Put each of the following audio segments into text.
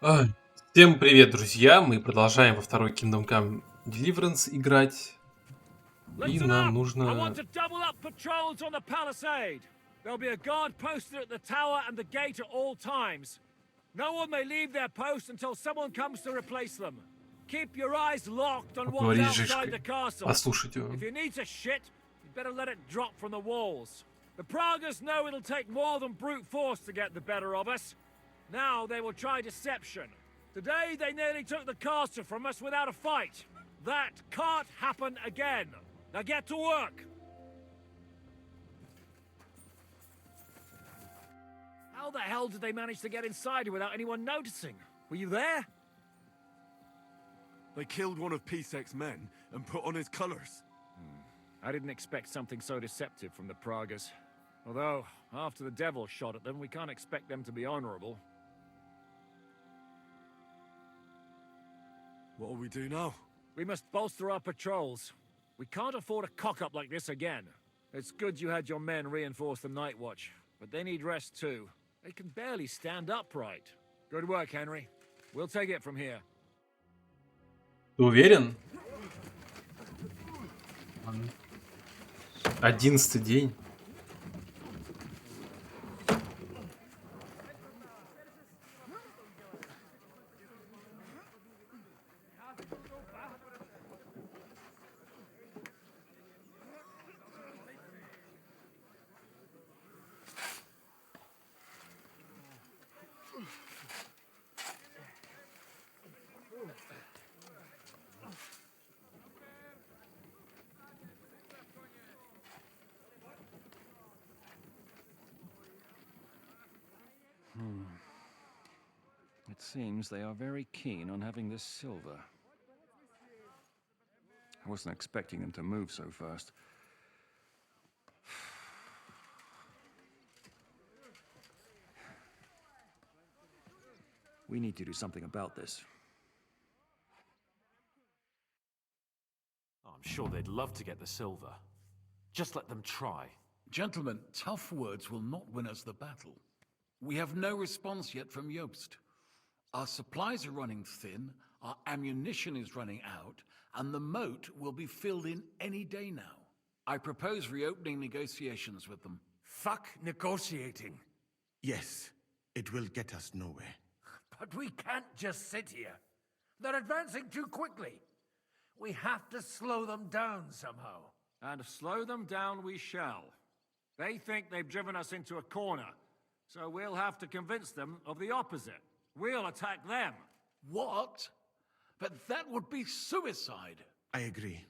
А, Всем привет, друзья! Мы продолжаем во второй Kingdom Come Deliverance играть. И Listen нам up! I want нужно... to double up patrols on the palisade. There'll be a guard posted at the tower and the gate at all times. No one may leave their post until someone comes to replace them. Keep your eyes locked on what's поговорить с outside the Жишкой. castle. Послушать его. If you need to shit, you better let it drop from the walls. The Pragas know it'll take more than brute force to get the better of us. Now they will try deception. Today they nearly took the castle from us without a fight. That can't happen again. Now get to work! How the hell did they manage to get inside without anyone noticing? Were you there? They killed one of Pisek's men and put on his colors. I didn't expect something so deceptive from the Pragas. Although, after the devil shot at them, we can't expect them to be honorable. What'll we do now? We must bolster our patrols. We can't afford a cock-up like this again. It's good you had your men reinforce the night watch, but they need rest too. They can barely stand upright. Good work, Henry. We'll take it from here. Ты уверен? 11-й день. It seems they are very keen on having this silver. I wasn't expecting them to move so fast. We need to do something about this. I'm sure they'd love to get the silver. Just let them try. Gentlemen, tough words will not win us the battle. We have no response yet from Jobst. Our supplies are running thin, our ammunition is running out, and the moat will be filled in any day now. I propose reopening negotiations with them. Fuck negotiating. Yes, it will get us nowhere. But we can't just sit here. They're advancing too quickly. We have to slow them down somehow. And slow them down we shall. They think they've driven us into a corner, so we'll have to convince them of the opposite. We'll attack them. What? But that would be suicide. I agree.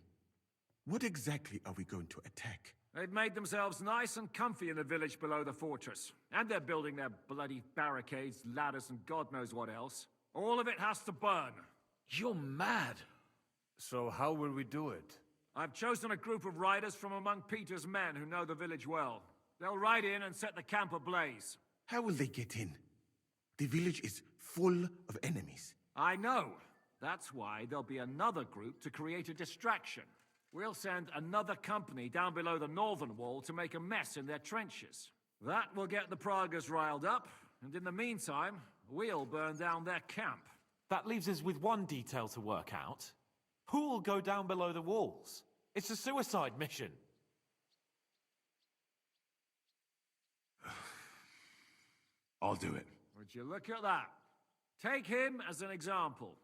What exactly are we going to attack? They've made themselves nice and comfy in the village below the fortress. And they're building their bloody barricades, ladders, and God knows what else. All of it has to burn. You're mad. So how will we do it? I've chosen a group of riders from among Peter's men who know the village well. They'll ride in and set the camp ablaze. How will they get in? The village is full of enemies. I know. That's why there'll be another group to create a distraction. We'll send another company down below the northern wall to make a mess in their trenches. That will get the Pragas riled up, and in the meantime, we'll burn down their camp. That leaves us with one detail to work out. Who will go down below the walls? It's a suicide mission. I'll do it. Would you look at that? Take him as an example.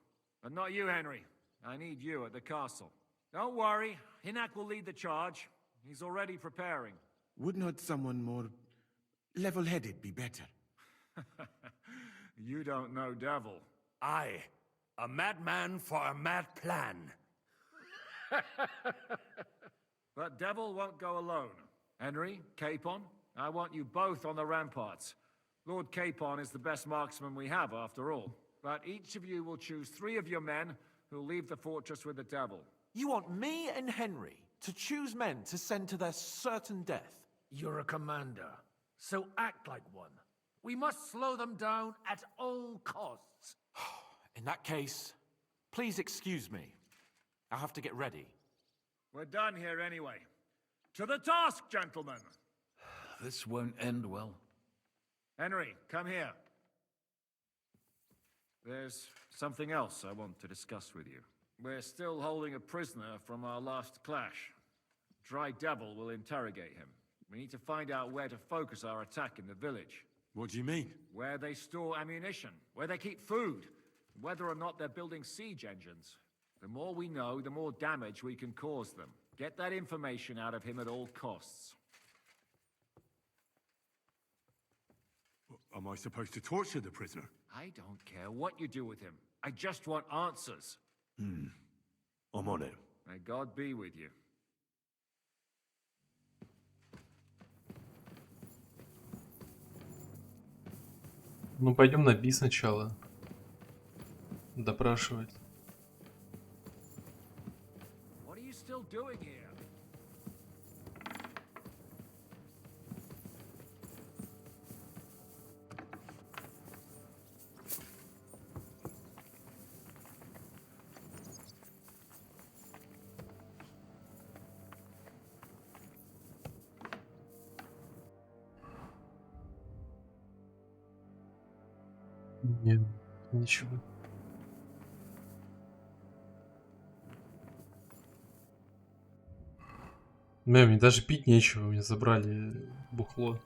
But not you, Henry. I need you at the castle. Don't worry, Hinak will lead the charge. He's already preparing. Would not someone more level-headed be better? You don't know Devil. Aye. A madman for a mad plan. But Devil won't go alone. Henry, Capon, I want you both on the ramparts. Lord Capon is the best marksman we have, after all. But each of you will choose 3 of your men who'll leave the fortress with the Devil. You want me and Henry to choose men to send to their certain death? You're a commander, so act like one. We must slow them down at all costs. In that case, please excuse me. I have to get ready. We're done here anyway. To the task, gentlemen! This won't end well. Henry, come here. There's something else I want to discuss with you. We're still holding a prisoner from our last clash. Dry Devil will interrogate him. We need to find out where to focus our attack in the village. What do you mean? Where they store ammunition, where they keep food, whether or not they're building siege engines. The more we know, the more damage we can cause them. Get that information out of him at all costs. Am I supposed to torture the prisoner? I don't care what you do with him. I just want answers. I'm on it. May God be with you. Ну, пойдем на Би сначала. Допрашивать. What are you still doing here? Нет, ничего. Мне даже пить нечего, мне забрали бухло.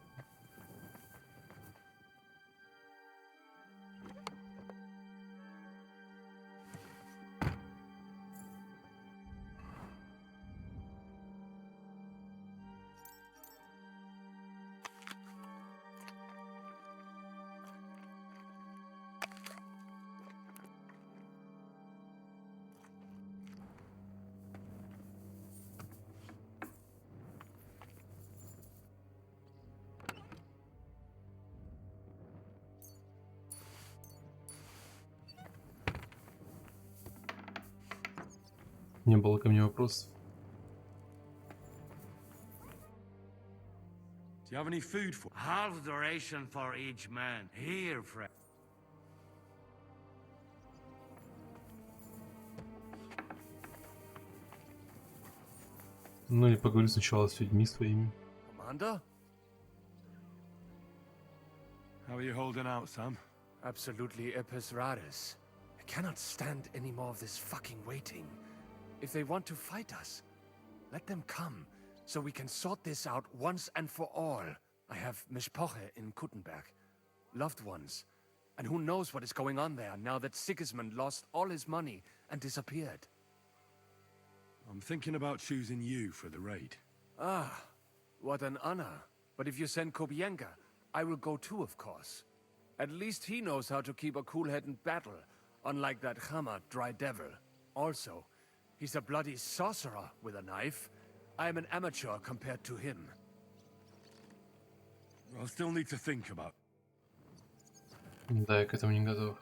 Не было ко мне вопросов. Do you have any food for? Half the ration for each man. Here, friend. Ну или поговорю сначала с людьми своими. Commander? How are you holding out, Sam? Absolutely epis raris. I cannot stand any more of this fucking waiting. If they want to fight us, let them come, so we can sort this out once and for all. I have Mishpoche in Kuttenberg, loved ones, and who knows what is going on there now that Sigismund lost all his money and disappeared. I'm thinking about choosing you for the raid. Ah, what an honor. But if you send Kobienka, I will go too, of course. At least he knows how to keep a cool head in battle, unlike that Hammer Dry Devil. Also, he's a bloody sorcerer with a knife. I am an amateur compared to him. I'll still need to think about. Да, я к этому не готов.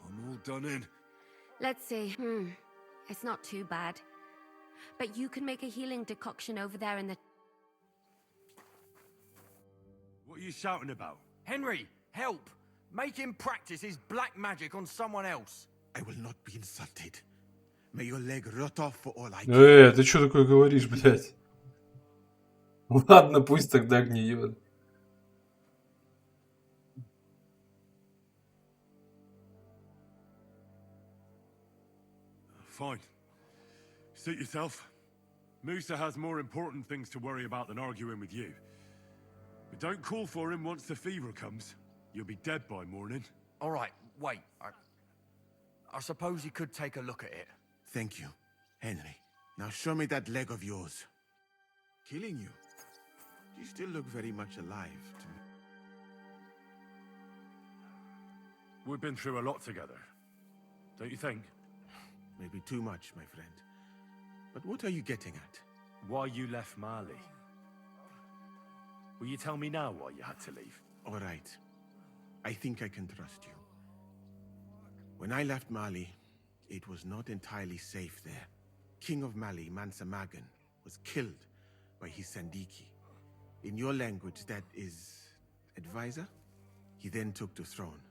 I'm all done in. Let's see. It's not too bad. But you can make a healing decoction over there in the... What are you shouting about? Henry, help! Make him practice his black magic on someone else. I will not be insulted. May your leg rot off for all I care. Ты что такое говоришь, блядь? Ладно, пусть тогда гниет. Fine. Suit yourself. Musa has more important things to worry about than arguing with you. But don't call for him once the fever comes. You'll be dead by morning. All right, wait. I suppose you could take a look at it. Thank you, Henry. Now show me that leg of yours. Killing you? You still look very much alive to me. We've been through a lot together. Don't you think? Maybe too much, my friend. But what are you getting at? Why you left Mali? Will you tell me now why you had to leave? All right. I think I can trust you. When I left Mali, it was not entirely safe there. King of Mali, Mansa Magan, was killed by his Sandiki. In your language, that is... advisor? He then took the throne.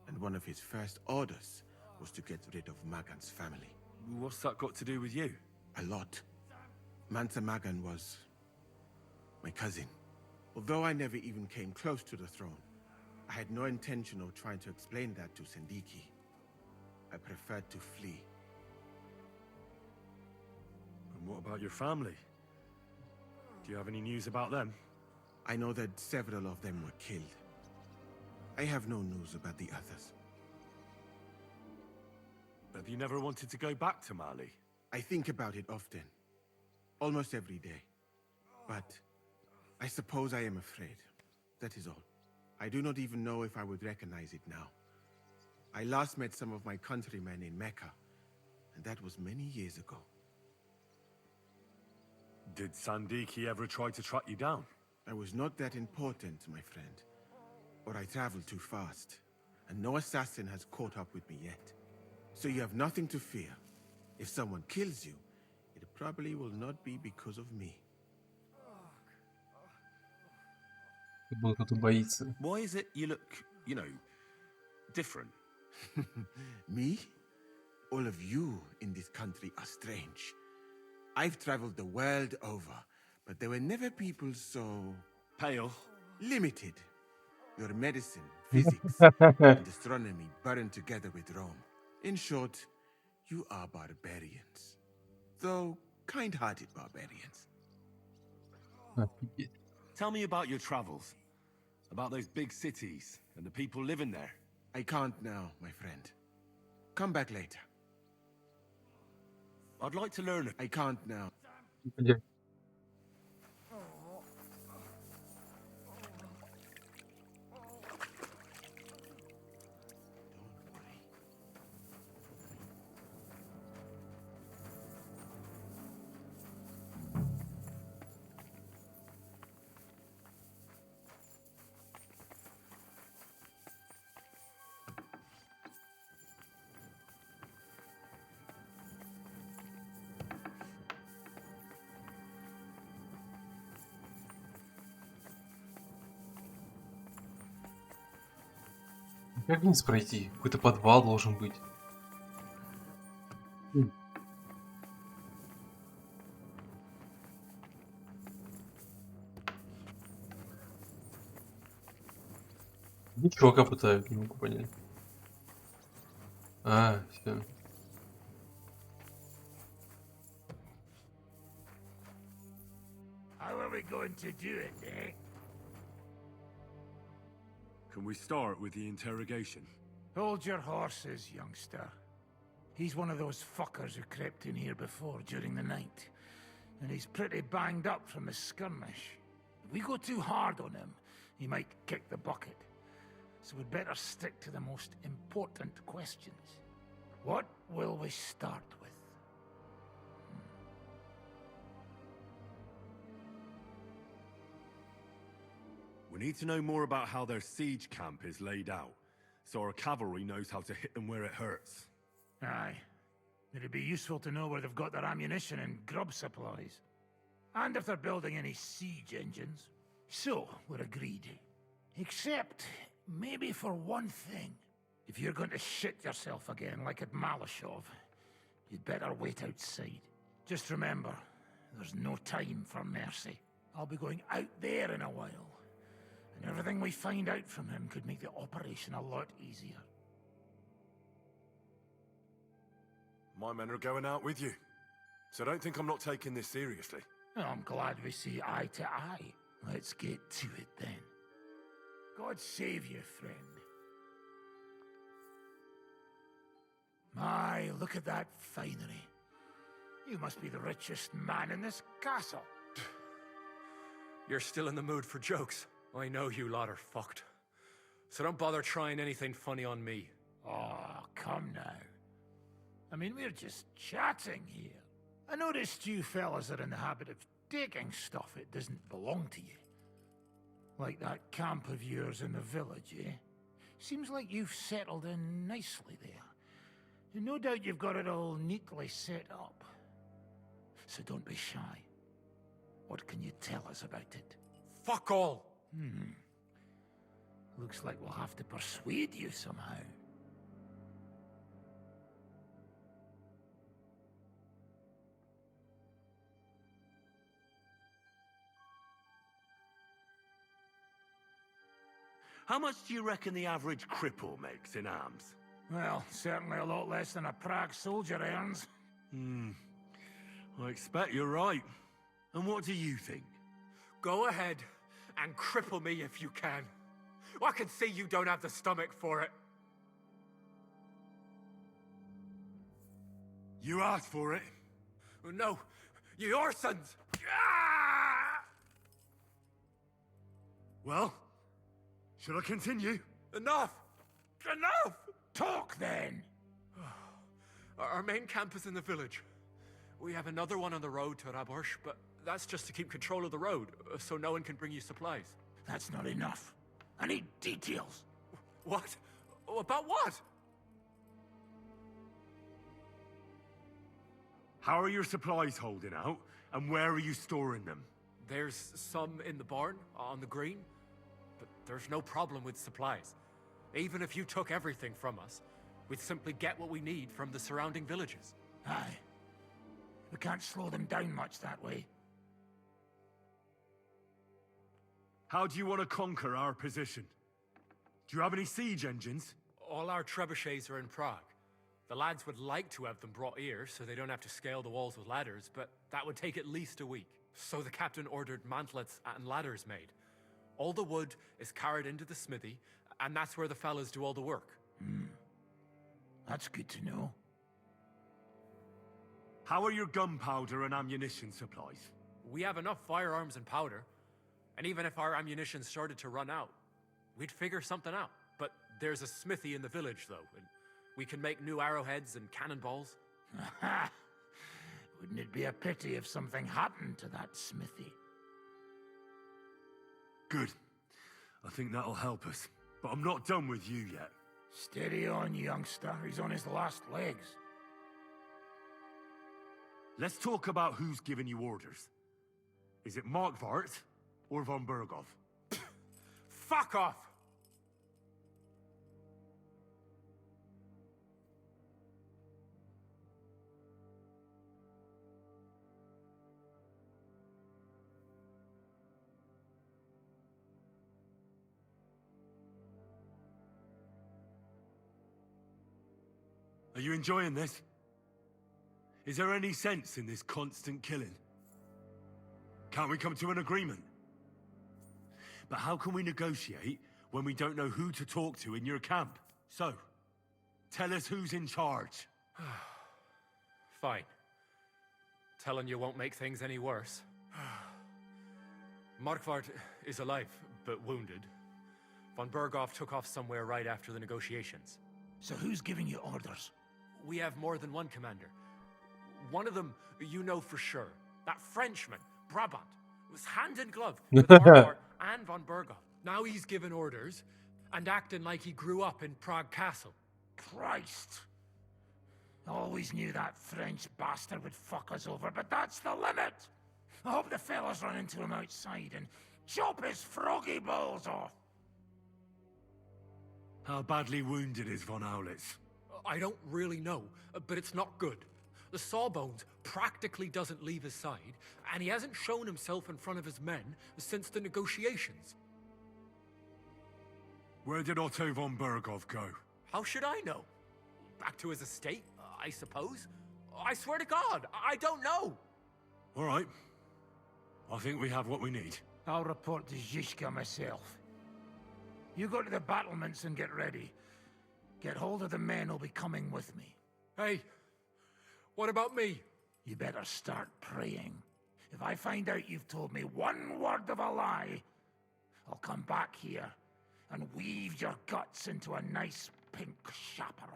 And one of his first orders was to get rid of Magan's family. What's that got to do with you? A lot. Mansa Magan was my cousin. Although I never even came close to the throne, I had no intention of trying to explain that to Sendiki. I preferred to flee. And what about your family? Do you have any news about them? I know that several of them were killed. I have no news about the others. Have you never wanted to go back to Mali? I think about it often. Almost every day. But I suppose I am afraid. That is all. I do not even know if I would recognize it now. I last met some of my countrymen in Mecca, and that was many years ago. Did Sandiki ever try to track you down? I was not that important, my friend. Or I traveled too fast, and no assassin has caught up with me yet. So you have nothing to fear. If someone kills you, it probably will not be because of me. Кто-то боится. Why is it you look, different? Me? All of you in this country are strange. I've traveled the world over, but there were never people so... Pale. limited. Your medicine, physics, and astronomy burned together with Rome. In short, you are barbarians. Though kind-hearted barbarians. Tell me about your travels. About those big cities and the people living there. I can't now, my friend. Come back later. I'd like to learn it. I can't now. Как вниз пройти? Какой-то подвал должен быть. Ничего копытают, не могу понять. А, все. How are we going to do it, eh? Can we start with the interrogation? Hold your horses, youngster. He's one of those fuckers who crept in here before during the night. And he's pretty banged up from the skirmish. If we go too hard on him, he might kick the bucket. So we'd better stick to the most important questions. What will we start with? We need to know more about how their siege camp is laid out, so our cavalry knows how to hit them where it hurts. Aye. It'd be useful to know where they've got their ammunition and grub supplies. And if they're building any siege engines. So, we're agreed. Except, maybe for one thing. If you're going to shit yourself again, like at Malashov, you'd better wait outside. Just remember, there's no time for mercy. I'll be going out there in a while. And everything we find out from him could make the operation a lot easier. My men are going out with you, so don't think I'm not taking this seriously. Well, I'm glad we see eye to eye. Let's get to it then. God save you, friend. My, look at that finery. You must be the richest man in this castle. You're still in the mood for jokes. I know you lot are fucked. So don't bother trying anything funny on me. Oh, come now. I mean, we're just chatting here. I noticed you fellas are in the habit of taking stuff that doesn't belong to you. Like that camp of yours in the village, eh? Seems like you've settled in nicely there. And no doubt you've got it all neatly set up. So don't be shy. What can you tell us about it? Fuck all! Looks like we'll have to persuade you somehow. How much do you reckon the average cripple makes in arms? Well, certainly a lot less than a Prague soldier earns. I expect you're right. And what do you think? Go ahead and cripple me if you can. I can see you don't have the stomach for it. You asked for it. No, your sons. Well, should I continue? Enough! Enough! Talk then! Our main camp is in the village. We have another one on the road to Raborsh, but that's just to keep control of the road, so no one can bring you supplies. That's not enough. I need details. What? About what? How are your supplies holding out, and where are you storing them? There's some in the barn, on the green, but there's no problem with supplies. Even if you took everything from us, we'd simply get what we need from the surrounding villages. Aye. We can't slow them down much that way. How do you want to conquer our position? Do you have any siege engines? All our trebuchets are in Prague. The lads would like to have them brought here, so they don't have to scale the walls with ladders, but that would take at least a week. So the captain ordered mantlets and ladders made. All the wood is carried into the smithy, and that's where the fellas do all the work. That's good to know. How are your gunpowder and ammunition supplies? We have enough firearms and powder, and even if our ammunition started to run out, we'd figure something out. But there's a smithy in the village, though, and we can make new arrowheads and cannonballs. Wouldn't it be a pity if something happened to that smithy? Good. I think that'll help us. But I'm not done with you yet. Steady on, youngster. He's on his last legs. Let's talk about who's giving you orders. Is it Markvart or von Berghoff? Fuck off! Are you enjoying this? Is there any sense in this constant killing? Can't we come to an agreement? But how can we negotiate when we don't know who to talk to in your camp? So, tell us who's in charge. Fine. Telling you won't make things any worse. Markvart is alive, but wounded. Von Berghoff took off somewhere right after the negotiations. So who's giving you orders? We have more than one commander. One of them you know for sure. That Frenchman, Brabant, was hand in glove with Markvart and von Berghoff. Now he's given orders and acting like he grew up in Prague Castle. Christ! Always knew that French bastard would fuck us over, but that's the limit! I hope the fellas run into him outside and chop his froggy balls off! How badly wounded is von Aulitz? I don't really know, but it's not good. The sawbones practically doesn't leave his side, and he hasn't shown himself in front of his men since the negotiations. Where did Otto von Berghoff go? How should I know? Back to his estate, I suppose? I swear to God, I don't know! All right. I think we have what we need. I'll report to Zizka myself. You go to the battlements and get ready. Get hold of the men who'll be coming with me. Hey, what about me? You better start praying. If I find out you've told me one word of a lie, I'll come back here and weave your guts into a nice pink chaperon.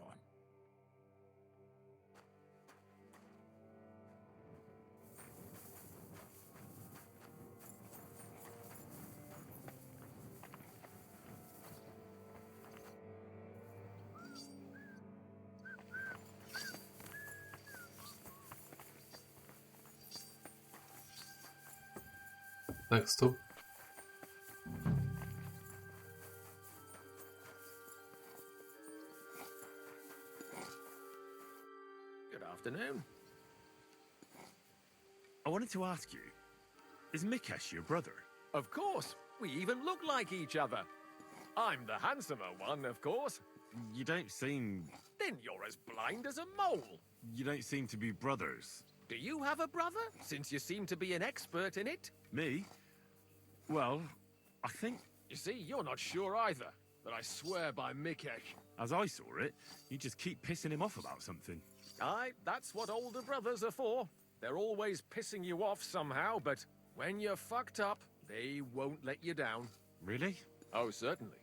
Так, стоп. Good afternoon. I wanted to ask you, is Mikesh your brother? Of course. We even look like each other. I'm the handsomer one, of course. You don't seem... Then you're as blind as a mole. You don't seem to be brothers. Do you have a brother, since you seem to be an expert in it? Me? Well, I think... You see, you're not sure either, but I swear by Mikesh. As I saw it, you just keep pissing him off about something. Aye, that's what older brothers are for. They're always pissing you off somehow, but when you're fucked up, they won't let you down. Really? Oh, certainly.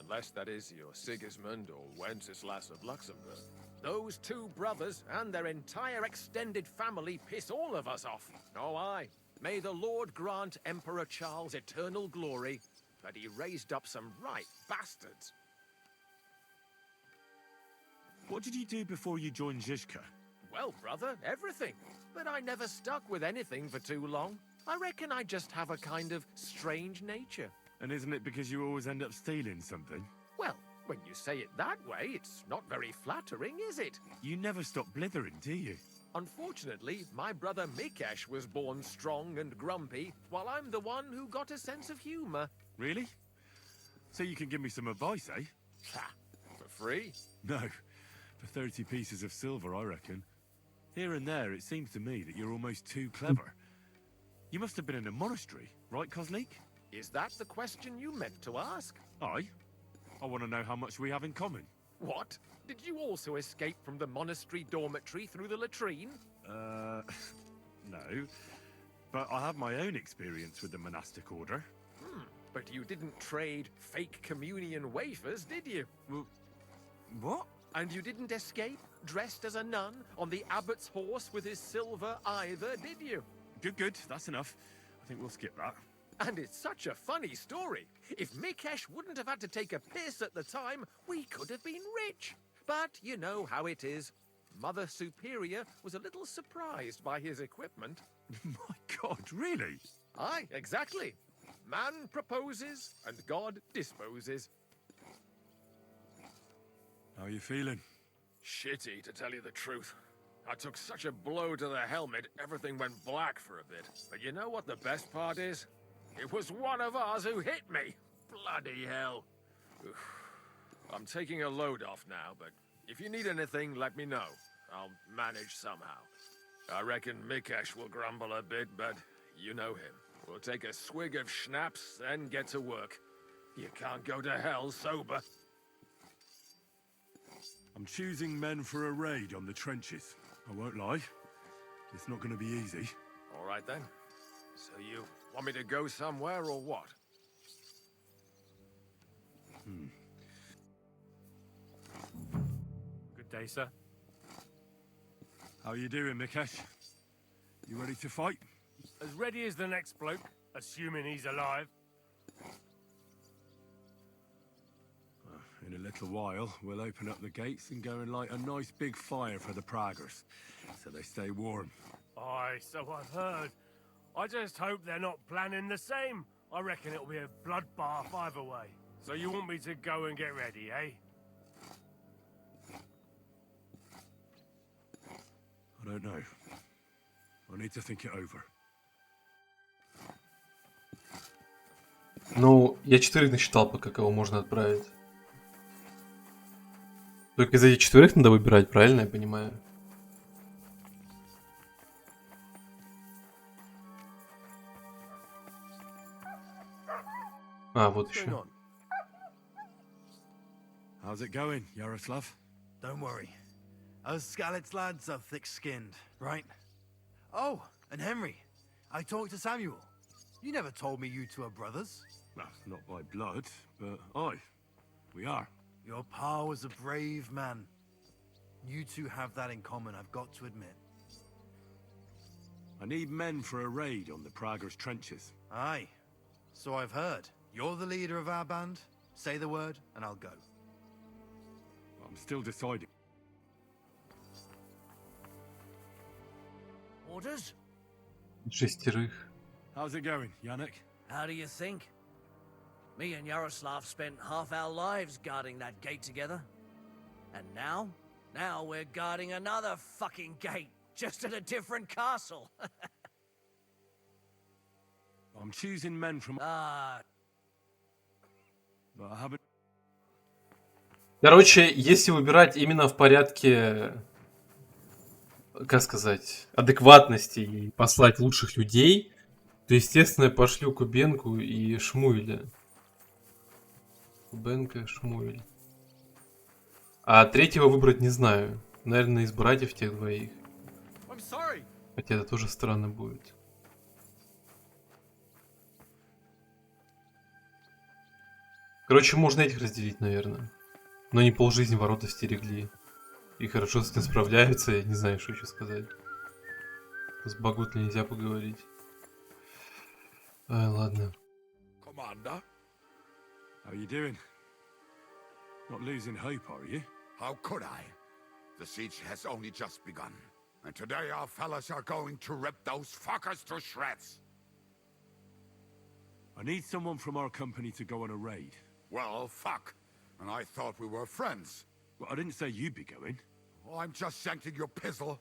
Unless, that is, you're Sigismund or Wenceslas of Luxembourg. Those two brothers and their entire extended family piss all of us off. Oh, aye. May the Lord grant Emperor Charles eternal glory, but he raised up some right bastards. What did you do before you joined Zizka? Well, brother, everything. But I never stuck with anything for too long. I reckon I just have a kind of strange nature. And isn't it because you always end up stealing something? Well, when you say it that way, it's not very flattering, is it? You never stop blithering, do you? Unfortunately, my brother Mikesh was born strong and grumpy, while I'm the one who got a sense of humor. Really? So you can give me some advice, eh? Ha! For free? No. For 30 pieces of silver, I reckon. Here and there, it seems to me that you're almost too clever. You must have been in a monastery, right, Kozlik? Is that the question you meant to ask? Aye. I want to know how much we have in common. What? Did you also escape from the monastery dormitory through the latrine? No. But I have my own experience with the monastic order. But you didn't trade fake communion wafers, did you? Well, what? And you didn't escape, dressed as a nun, on the abbot's horse with his silver either, did you? Good. That's enough. I think we'll skip that. And it's such a funny story. If Mikesh wouldn't have had to take a piss at the time, we could have been rich. But you know how it is. Mother Superior was a little surprised by his equipment. My God, really? Aye, exactly. Man proposes, and God disposes. How are you feeling? Shitty, to tell you the truth. I took such a blow to the helmet, everything went black for a bit. But you know what the best part is? It was one of ours who hit me. Bloody hell. Oof. I'm taking a load off now, but if you need anything, let me know. I'll manage somehow. I reckon Mikesh will grumble a bit, but you know him. We'll take a swig of schnapps, then get to work. You can't go to hell sober. I'm choosing men for a raid on the trenches. I won't lie. It's not going to be easy. All right, then. So you want me to go somewhere, or what? Good day, sir. How you doing, Mikesh? You ready to fight? As ready as the next bloke, assuming he's alive. In a little while, we'll open up the gates and go and light a nice big fire for the Praggers, so they stay warm. Aye, so I've heard. I just hope they're not planning the same. I reckon it'll be a bloodbath either way. So you want me to go and get ready, eh? I don't know. I need to think it over. Ну, я 4 насчитал, пока кого можно отправить. Только из этих 4 надо выбирать, правильно я понимаю? А, вот еще. How's it going, Yaroslav? Don't worry. Us Skalitz lads are thick-skinned, right? Oh, and Henry. I talked to Samuel. You never told me you two are brothers. Well, not by blood, but aye, we are. Your pa was a brave man. You two have that in common, I've got to admit. I need men for a raid on the Praggers' trenches. Aye. So I've heard. You're the leader of our band. Say the word, and I'll go. I'm still deciding. Orders? 6. How's it going, Yannick? How do you think? Me and Yaroslav spent half our lives guarding that gate together. And now? Now we're guarding another fucking gate, just at a different castle. I'm choosing men from... Ah. But I haven't... Короче, если выбирать именно в порядке, как сказать, адекватности и послать лучших людей, то, естественно, я пошлю Кубенку и Шмуэля. Кубенко, Шмуэль. А третьего выбрать не знаю. Наверное, из братьев тех двоих. Хотя это тоже странно будет. Короче, можно этих разделить, наверное. Но не полжизни ворота стерегли. И хорошо с этим справляются, я не знаю, что еще сказать. С Багутли нельзя поговорить. Ай, ладно. Commander? How you doing? Not losing hope, are you? How could I? The siege has only just begun. And today our fellas are going to rip those fuckers to shreds. I need someone from our company to go on a raid. Well, fuck. And I thought we were friends. Well, I didn't say you'd be going. Oh, I'm just sending your pizzle.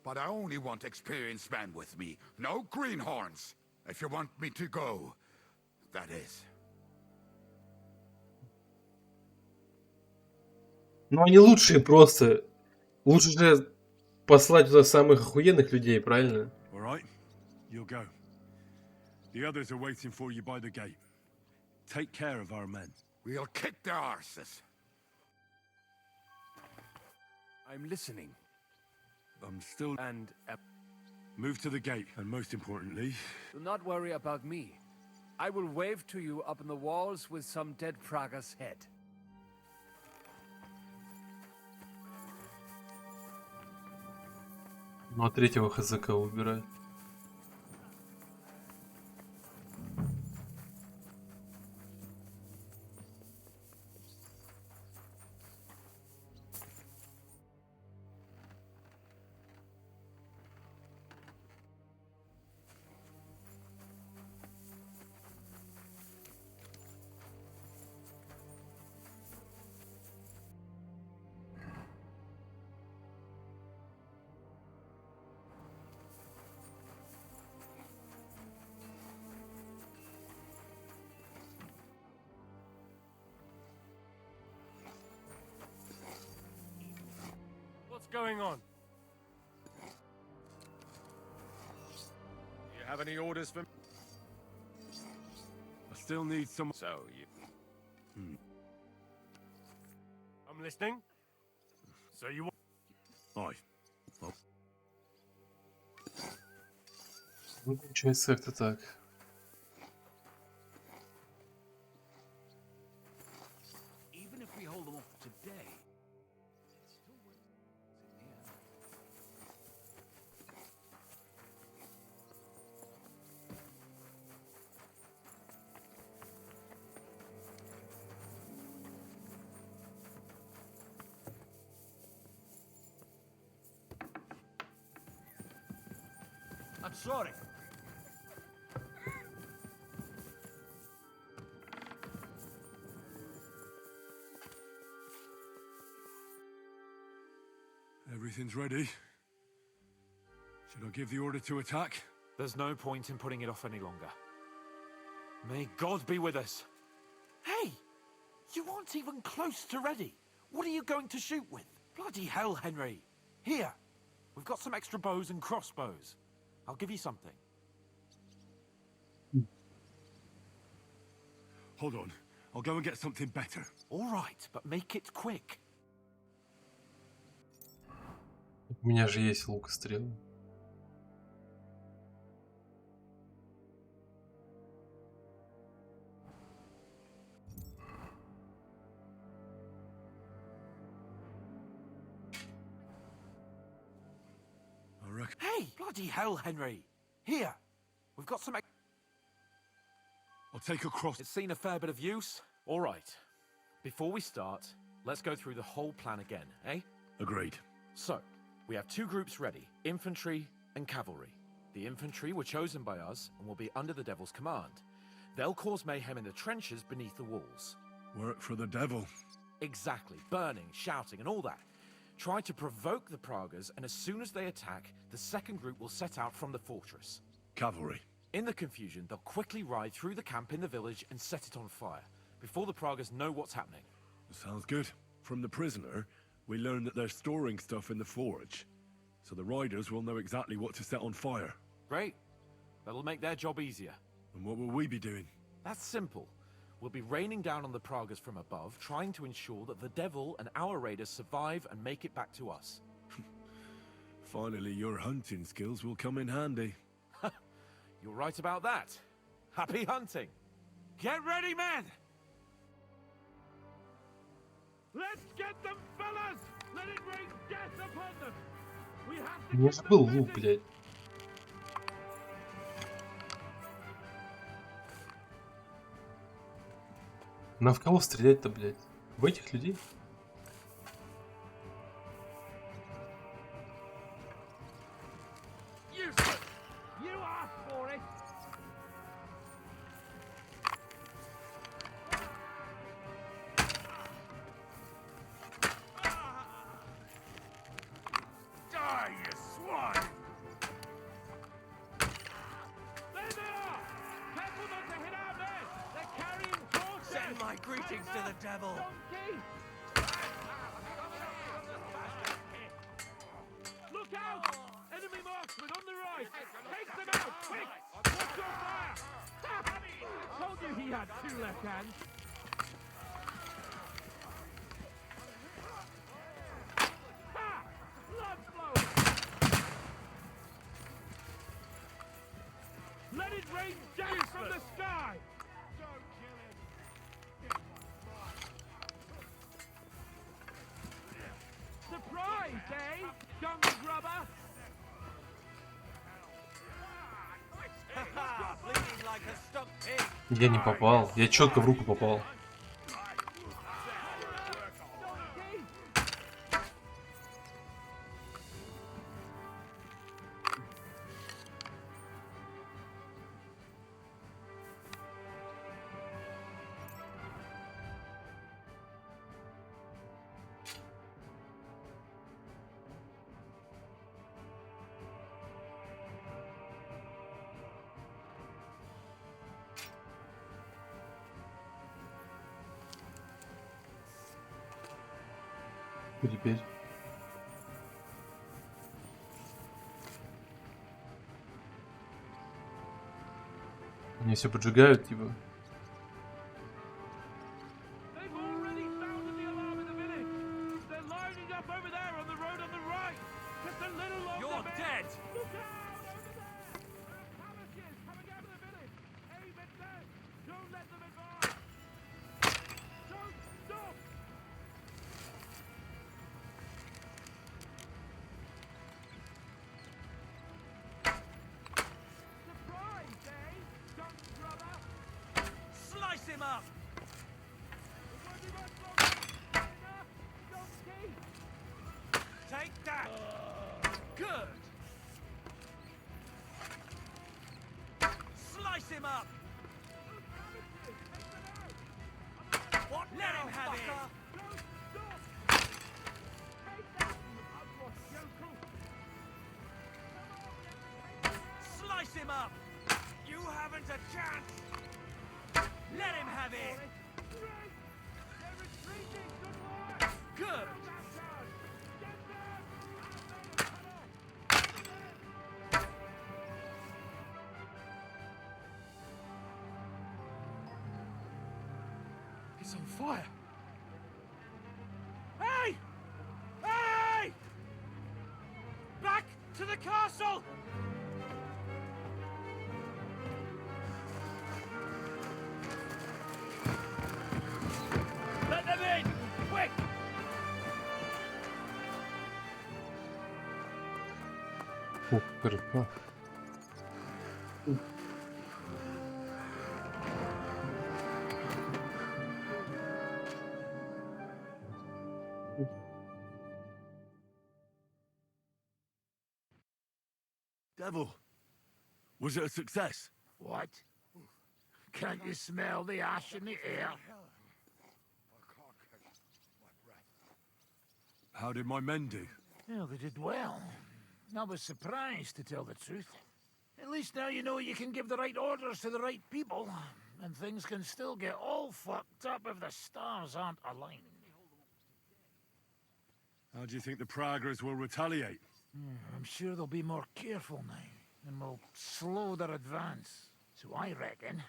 But I only want experienced men with me. No greenhorns. If you want me to go, that is. Ну они лучшие просто. Лучше же послать туда самых охуенных людей, правильно? All right, you'll go. The others are waiting for you by the gate. Take care of our men. We'll kick their arses. I'm listening. I'm still... And... Move to the gate, and most importantly... Do not worry about me. I will wave to you up in the walls with some dead Praga's head. Ну а третьего ХЗК выбирать. What's going on? Do you have any orders for me? I still need some... So you... I'm listening. So you want... Aye. Ну, получается как-то так. Even if we hold them off today, I'm sorry. Everything's ready. Should I give the order to attack? There's no point in putting it off any longer. May God be with us. Hey! You aren't even close to ready. What are you going to shoot with? Bloody hell, Henry. Here. We've got some extra bows and crossbows. I'll give you something. Hold on. I'll go and get something better. All right, but make it quick. У меня же есть лук и стрелы. Hey! Bloody hell, Henry. Here. We've got some... I'll take a cross. It's seen a fair bit of use. All right. Before we start, let's go through the whole plan again, eh? Agreed. So, we have two groups ready, infantry and cavalry. The infantry were chosen by us and will be under the Devil's command. They'll cause mayhem in the trenches beneath the walls. Work for the devil. Exactly. Burning, shouting and all that. Try to provoke the Pragas, and as soon as they attack, the second group will set out from the fortress. Cavalry. In the confusion, they'll quickly ride through the camp in the village and set it on fire, before the Pragas know what's happening. Sounds good. From the prisoner, we learned that they're storing stuff in the forge, so the riders will know exactly what to set on fire. Great. That'll make their job easier. And what will we be doing? That's simple. We'll be raining down on the Pragas from above, trying to ensure that the devil and our raiders survive and make it back to us. Finally, your hunting skills will come in handy. You're right about that. Happy hunting! Get ready, men! Let's get them, fellas! Let it rain death upon them! We have to Не забыл лук, блядь. На в кого стрелять-то, блядь? В этих людей? Useless! You asked for it! Die, you swine! There they are! Careful not to hit our men! They're carrying torches! Send my greetings to the devil. Donkey! Look out! Enemy marksman on the right! Take them out, quick! Watch your fire! I told you he had two left hands! Ha! Blood flowing! Let it rain death from the sky! Don't kill him! Surprise, eh? Dung grubber! Bleeding like a stuck pig. Я не попал. Я четко в руку попал. Теперь. Они все поджигают, типа. They've already sounded the alarm in the village! They're lining up over there on the road on the right! Just a little longer, You're men. dead! Look out! Over there! There are palaces coming out of the village! Aim at them! Don't let them advance! Don't stop! Surprise, eh? Don't brother! Slice him up! It won't be much longer! Enough! Donkey! Take that! Good! Slice him up! What? Let him have it! Don't stop! Take that! Yokel! Slice him up! You haven't a chance! Let him have it! Great! They're retreating! Good work! Good! Get them! It's on fire! Hey! Hey! Back to the castle! Let them in! Quick! Ух, хорошо. Devil, was it a success? What? Can't you smell the ash in the air? How did my men do? Well, they did well. I was surprised, to tell the truth. At least now you know you can give the right orders to the right people, and things can still get all fucked up if the stars aren't aligned. How do you think the Praggers will retaliate? I'm sure they'll be more careful now, and will slow their advance. So I reckon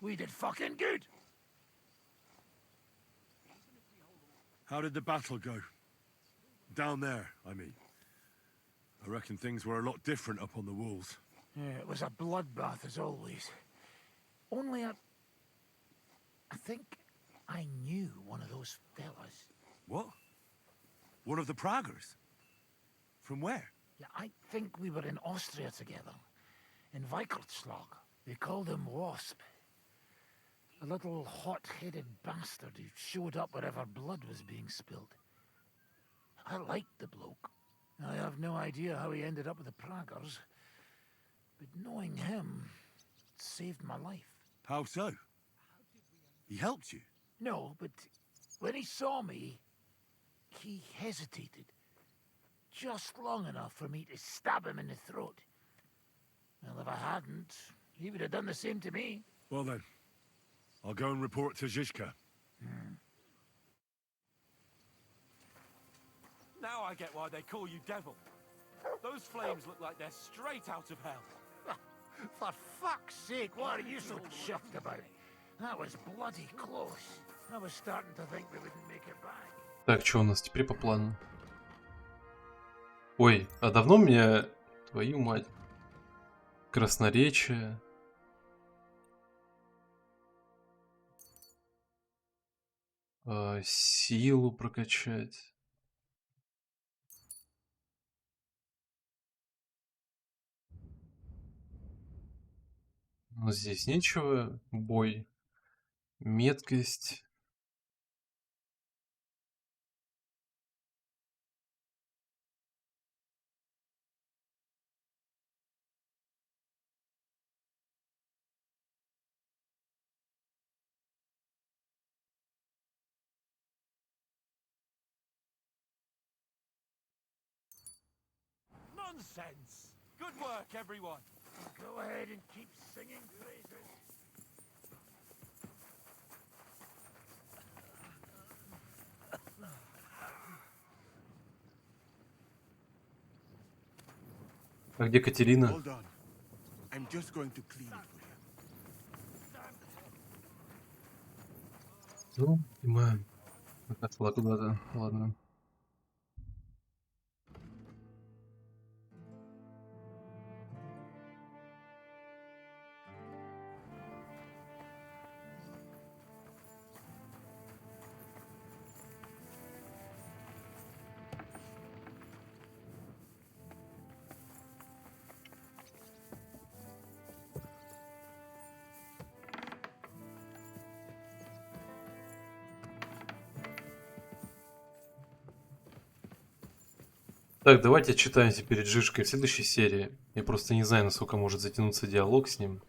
we did fucking good. How did the battle go? Down there, I mean. I reckon things were a lot different up on the walls. Yeah, it was a bloodbath as always. Only I think I knew one of those fellas. What? One of the Praggers? From where? Yeah, I think we were in Austria together. In Weikertslag. They called him Wasp. A little hot-headed bastard who showed up wherever blood was being spilled. I liked the bloke. I have no idea how he ended up with the Praggers. But knowing him saved my life. How so? He helped you? No, but when he saw me, he hesitated. Just long enough for me to stab him in the throat. Well, if I hadn't, he would have done the same to me. Well then, I'll go and report to Zizka. Now I get why they call you Devil. Those flames look like they're straight out of hell. For fuck's sake, what are you so chuffed about? That was bloody close. I was starting to think we wouldn't make it back. Так, что у нас теперь по плану? Ой, а давно меня... Твою мать. Красноречие. Силу прокачать. Но здесь нечего. Бой. Меткость. Nonsense! Good work, everyone. Go ahead and keep singing praises. А где Катерина? Hold on. I'm just going to clean it for you. Ну, понимаю. Отошла куда-то. Ладно. Так, давайте отчитаемся перед Жишкой в следующей серии. Я просто не знаю, насколько может затянуться диалог с ним.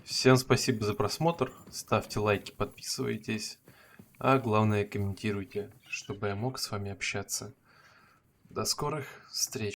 Всем спасибо за просмотр. Ставьте лайки, подписывайтесь. А главное, комментируйте, чтобы я мог с вами общаться. До скорых встреч.